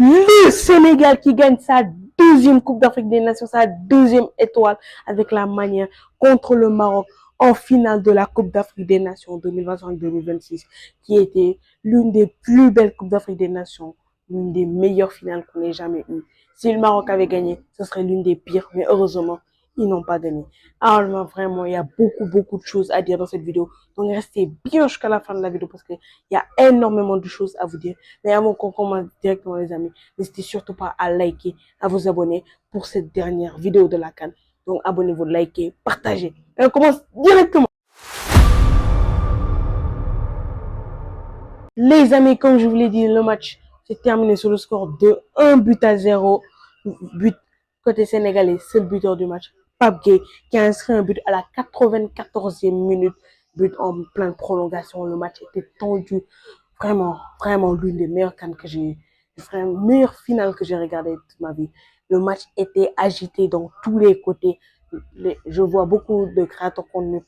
Le Sénégal qui gagne sa deuxième Coupe d'Afrique des Nations, sa deuxième étoile avec la manière contre le Maroc en finale de la Coupe d'Afrique des Nations 2025-2026, qui était l'une des plus belles Coupes d'Afrique des Nations, l'une des meilleures finales qu'on ait jamais eues. Si le Maroc avait gagné, ce serait l'une des pires, mais heureusement, ils n'ont pas gagné. Alors vraiment, il y a beaucoup de choses à dire dans cette vidéo. Donc restez bien jusqu'à la fin de la vidéo parce qu'il y a énormément de choses à vous dire. Mais avant qu'on commence directement les amis, n'hésitez surtout pas à liker, à vous abonner pour cette dernière vidéo de la CAN. Donc abonnez-vous, likez, partagez. Et on commence directement. Les amis, comme je vous l'ai dit, le match s'est terminé sur le score de 1-0. But côté sénégalais, c'est le buteur du match, Pape Gueye, qui a inscrit un but à la 94e minute. But en pleine prolongation. Le match était tendu. Vraiment l'une des meilleures cannes que j'ai, meilleure finale que j'ai regardé toute ma vie. Le match était agité dans tous les côtés. Je vois beaucoup de créateurs qu'on ne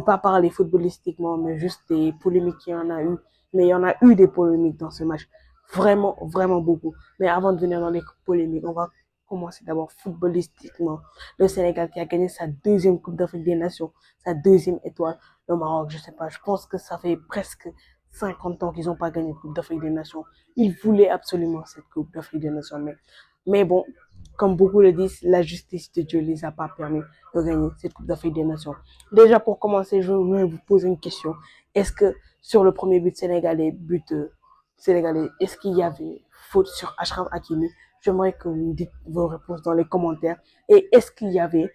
pas parler footballistiquement, mais juste des polémiques qu'il y en a eu. Mais il y en a eu des polémiques dans ce match. Vraiment beaucoup. Mais avant de venir dans les polémiques, on va commencer d'abord footballistiquement. Le Sénégal qui a gagné sa deuxième Coupe d'Afrique des Nations, sa deuxième étoile. Le Maroc, je sais pas, je pense que ça fait presque 50 ans qu'ils n'ont pas gagné la Coupe d'Afrique des Nations. Ils voulaient absolument cette Coupe d'Afrique des Nations. Mais bon, comme beaucoup le disent, la justice de Dieu ne les a pas permis de gagner cette Coupe d'Afrique des Nations. Déjà, pour commencer, je vais vous poser une question. Est-ce que sur le premier but sénégalais, est-ce qu'il y avait faute sur Achraf Hakimi? J'aimerais que vous me dites vos réponses dans les commentaires. Et est-ce qu'il y avait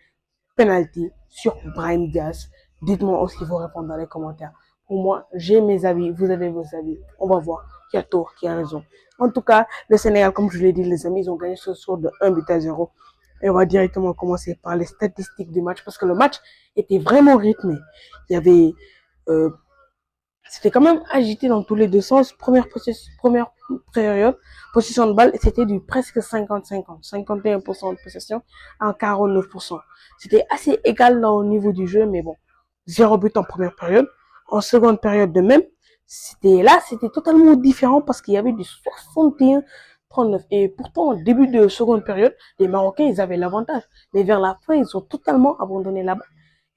penalty sur Brahim Diaz? Dites-moi aussi vos réponses dans les commentaires. Pour moi, j'ai mes avis, vous avez vos avis. On va voir qui a tort, qui a raison. En tout cas, le Sénégal, comme je l'ai dit, les amis, ils ont gagné ce soir de 1-0. Et on va directement commencer par les statistiques du match parce que le match était vraiment rythmé. Il y avait, c'était quand même agité dans tous les deux sens. Première période, possession de balle, c'était du presque 50-50. 51% de possession à 49%. C'était assez égal là, au niveau du jeu, mais bon, 0 but en première période. En seconde période de même, c'était totalement différent parce qu'il y avait du 61-39. Et pourtant, au début de seconde période, les Marocains, ils avaient l'avantage. Mais vers la fin, ils ont totalement abandonné la balle.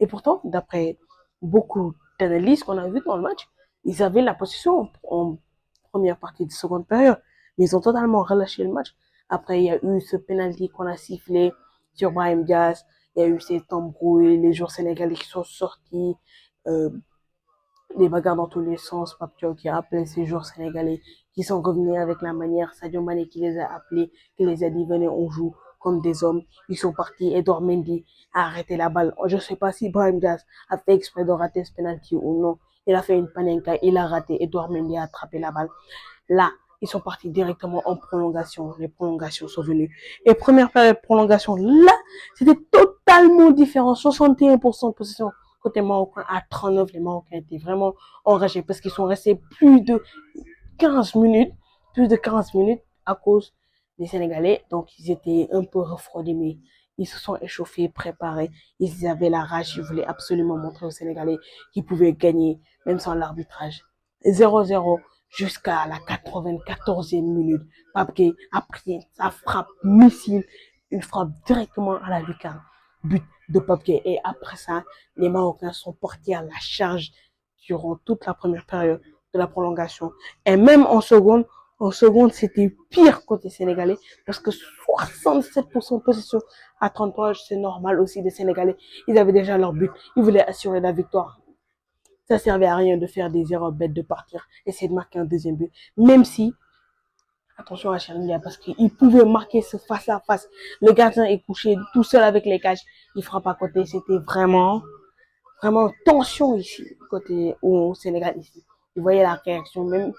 Et pourtant, d'après beaucoup d'analyses qu'on a vues dans le match, ils avaient la possession en première partie de seconde période. Mais ils ont totalement relâché le match. Après, il y a eu ce penalty qu'on a sifflé sur Brahim Diaz. Il y a eu ces embrouilles, les joueurs sénégalais qui sont sortis, les bagarres dans tous les sens. Pape Thiaw qui a appelé ces joueurs sénégalais qui sont revenus avec la manière. Sadio Mané qui les a appelés, qui les a dit venez, on joue comme des hommes. Ils sont partis. Edouard Mendy a arrêté la balle. Je ne sais pas si Brahim Diaz a fait exprès de rater ce penalty ou non. Il a fait une panenka, il a raté. Edouard Mendy a attrapé la balle. Là, ils sont partis directement en prolongation. Les prolongations sont venues. Et première période de prolongation, là, c'était totalement différent. 61% de possession côté marocain à 39. Les Marocains étaient vraiment enragés parce qu'ils sont restés plus de 15 minutes à cause des Sénégalais. Donc, ils étaient un peu refroidis, mais ils se sont échauffés, préparés. Ils avaient la rage. Ils voulaient absolument montrer aux Sénégalais qu'ils pouvaient gagner, même sans l'arbitrage. 0-0 jusqu'à la 94e minute. Pape Gueye a pris sa frappe missile, une frappe directement à la lucarne. But de Pape Gueye. Et après ça, les Marocains sont portés à la charge durant toute la première période de la prolongation. Et même en seconde, c'était pire côté sénégalais parce que 67% de possession à 33, c'est normal aussi des Sénégalais. Ils avaient déjà leur but. Ils voulaient assurer la victoire. Ça servait à rien de faire des erreurs bêtes, de partir, essayer de marquer un deuxième but. Même si, attention à Cheringa, parce qu'il pouvait marquer ce face à face. Le gardien est couché tout seul avec les cages. Il frappe à côté. C'était vraiment tension ici, côté au Sénégal ici. Vous voyez la réaction, même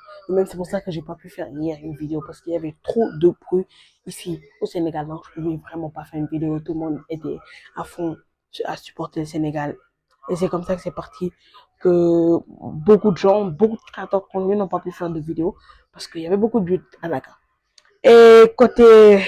c'est pour ça que j'ai pas pu faire hier une vidéo parce qu'il y avait trop de bruit ici au Sénégal. Donc je pouvais vraiment pas faire une vidéo. Tout le monde était à fond à supporter le Sénégal. Et c'est comme ça que c'est parti que beaucoup de créateurs de contenu n'ont pas pu faire de vidéo parce qu'il y avait beaucoup de buts à Dakar. Et côté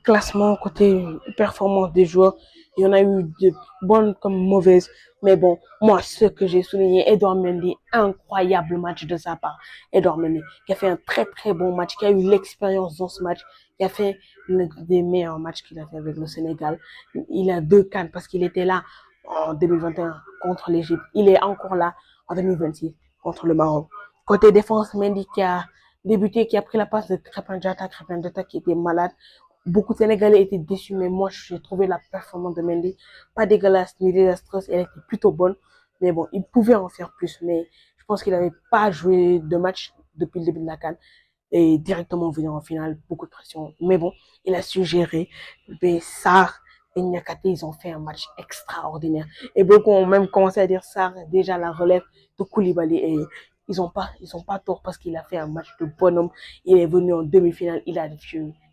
classement, côté performance des joueurs, Il y en a eu de bonnes comme mauvaises. Mais bon, moi, ce que j'ai souligné, Edouard Mendy, incroyable match de sa part. Edouard Mendy, qui a fait un très très bon match, qui a eu l'expérience dans ce match, qui a fait l'un des meilleurs matchs qu'il a fait avec le Sénégal. Il a 2 CAN parce qu'il était là en 2021 contre l'Égypte. Il est encore là en 2026 contre le Maroc. Côté défense, Mendy qui a débuté, qui a pris la place de Crépin Diatta qui était malade. Beaucoup de Sénégalais étaient déçus, mais moi, j'ai trouvé la performance de Mendy pas dégueulasse ni désastreuse. Elle était plutôt bonne. Mais bon, il pouvait en faire plus. Mais je pense qu'il n'avait pas joué de match depuis le début de la CAN et directement venu en finale, beaucoup de pression. Mais bon, il a su gérer. Mais Sarr et Niakate, ils ont fait un match extraordinaire. Et beaucoup ont même commencé à dire Sarr, déjà la relève de Koulibaly. Et ils ont pas tort parce qu'il a fait un match de bonhomme. Il est venu en demi-finale, il a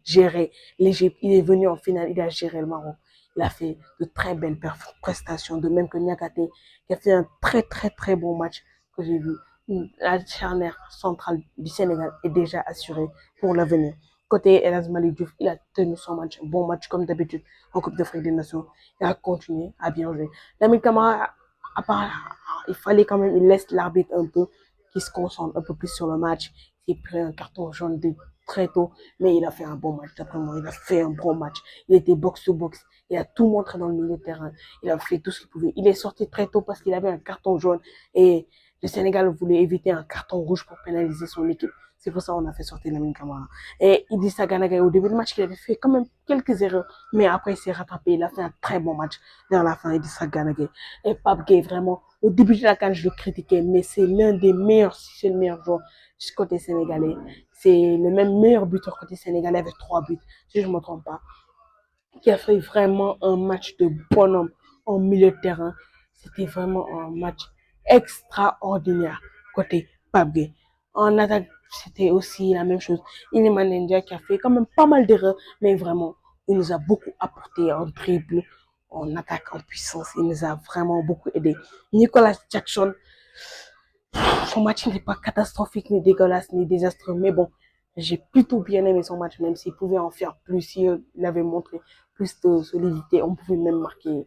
géré l'Égypte. Il est venu en finale, il a géré le Maroc. Il a fait de très belles prestations, de même que Niakate, qui a fait un très très très bon match que j'ai vu. La charnière centrale du Sénégal est déjà assurée pour l'avenir. Côté Elas Malik Diouf, il a tenu son match, un bon match comme d'habitude en Coupe d'Afrique des Nations. Il a continué à bien jouer. Lamine Camara, à part, il fallait quand même, il laisse l'arbitre un peu, qui se concentre un peu plus sur le match. Il pris un carton jaune très tôt, mais il a fait un bon match. D'après moi, il a fait un bon match. Il était box-to-box. Il a tout montré dans le milieu de terrain. Il a fait tout ce qu'il pouvait. Il est sorti très tôt parce qu'il avait un carton jaune et le Sénégal voulait éviter un carton rouge pour pénaliser son équipe. C'est pour ça qu'on a fait sortir Lamine Camara. Et Idrissa Gana Gueye, au début du match, il avait fait quand même quelques erreurs, mais après, il s'est rattrapé. Il a fait un très bon match vers la fin, Idrissa Gana Gueye. Et Pape Gueye, vraiment, au début de la CAN, je le critiquais, mais c'est l'un des meilleurs, si c'est le meilleur joueur du côté sénégalais. C'est le même meilleur buteur côté sénégalais avec 3 buts, si je ne me trompe pas, qui a fait vraiment un match de bonhomme en milieu de terrain. C'était vraiment un match extraordinaire côté Pape Gueye. En attaque, c'était aussi la même chose. Iliman Ndiaye qui a fait quand même pas mal d'erreurs, mais vraiment, il nous a beaucoup apporté en dribble, en attaque, en puissance. Il nous a vraiment beaucoup aidé. Nicolas Jackson, son match n'est pas catastrophique, ni dégueulasse, ni désastreux, mais bon, j'ai plutôt bien aimé son match, même s'il pouvait en faire plus, s'il avait montré plus de solidité, on pouvait même marquer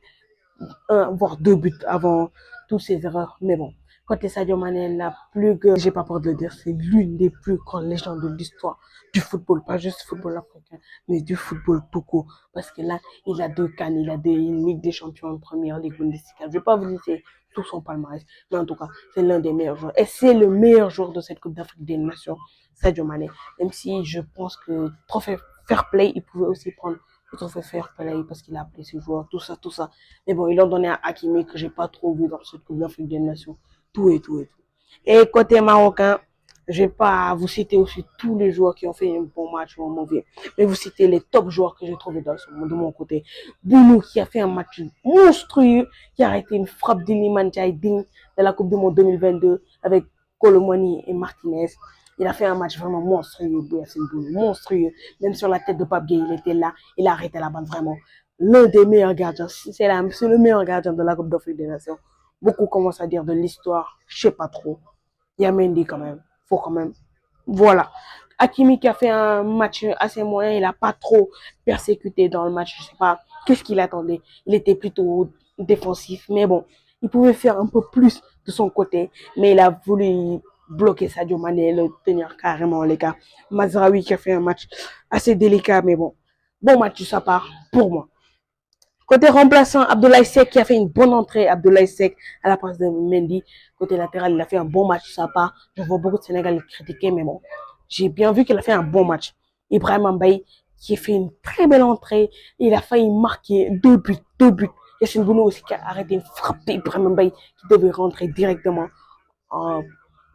voire 2 buts avant toutes ces erreurs. Mais bon, côté Sadio Mané, la plus que, j'ai pas peur de le dire, c'est l'une des plus grandes légendes de l'histoire du football, pas juste du football africain, mais du football tout court. Parce que là, il a 2 CAN, il a une Ligue des Champions, une Première Ligue Bundesliga. Je vais pas vous dire tout son palmarès, mais en tout cas, c'est l'un des meilleurs joueurs. Et c'est le meilleur joueur de cette Coupe d'Afrique des Nations, Sadio Mané. Même si je pense que trophée fair play, il pouvait aussi prendre le trophée fair play parce qu'il a appelé ses joueurs, tout ça, tout ça. Mais bon, ils l'ont donné à Hakimi que j'ai pas trop vu dans cette Coupe d'Afrique des Nations. Tout et tout et tout. Et côté marocain, je vais pas vous citer aussi tous les joueurs qui ont fait un bon match ou un mauvais, mais vous citez les top joueurs que j'ai trouvés de mon côté. Bounou qui a fait un match monstrueux, qui a arrêté une frappe d'Iliman Ndiaye digne de la Coupe du Monde 2022 avec Colomoni et Martinez. Il a fait un match vraiment monstrueux, monstrueux. Même sur la tête de Pape Gueye, il était là, il a arrêté la bande vraiment. L'un des meilleurs gardiens, c'est le meilleur gardien de la Coupe d'Afrique des Nations. Beaucoup commencent à dire de l'histoire, je sais pas trop. Il y a Mendy quand même, faut quand même. Voilà. Hakimi qui a fait un match assez moyen, il a pas trop persécuté dans le match, je sais pas qu'est-ce qu'il attendait. Il était plutôt défensif, mais bon, il pouvait faire un peu plus de son côté, mais il a voulu bloquer Sadio Mané et le tenir carrément les gars. Mazraoui qui a fait un match assez délicat, mais bon, bon match de sa part pour moi. Côté remplaçant, Abdoulaye Seck qui a fait une bonne entrée. Abdoulaye Seck à la place de Mendy. Côté latéral, il a fait un bon match de sa part. Je vois beaucoup de Sénégalais le critiquer, mais bon, j'ai bien vu qu'il a fait un bon match. Ibrahim Mbaye qui a fait une très belle entrée. Il a failli marquer 2 buts, 2 buts. Yassine Bounou aussi qui a arrêté une frappe d'Ibrahim Mbaye qui devait rentrer directement en,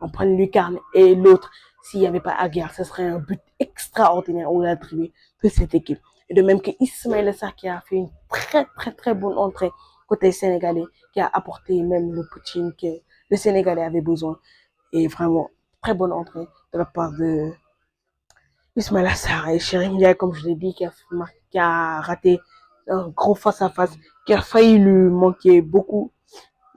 en prendre lucarne. Et l'autre, s'il n'y avait pas Aguiar, ce serait un but extraordinaire où il a attribué de cette équipe. Et de même que Ismaël Sarr qui a fait une très très très bonne entrée côté sénégalais, qui a apporté même le poutine que le Sénégalais avait besoin. Et vraiment, très bonne entrée de la part de Ismaël Sarr et Chérim Ndiaye, comme je l'ai dit, qui a raté un gros face-à-face, qui a failli lui manquer beaucoup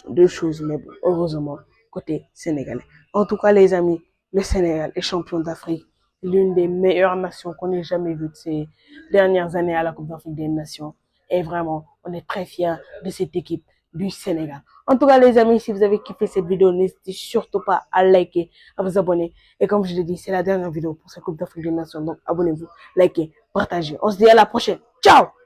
de choses, mais bon, heureusement, côté sénégalais. En tout cas, les amis, le Sénégal est champion d'Afrique, l'une des meilleures nations qu'on ait jamais vues de ces dernières années à la Coupe d'Afrique des Nations. Et vraiment, on est très fiers de cette équipe du Sénégal. En tout cas, les amis, si vous avez kiffé cette vidéo, n'hésitez surtout pas à liker, à vous abonner. Et comme je l'ai dit, c'est la dernière vidéo pour cette Coupe d'Afrique des Nations. Donc, abonnez-vous, likez, partagez. On se dit à la prochaine. Ciao!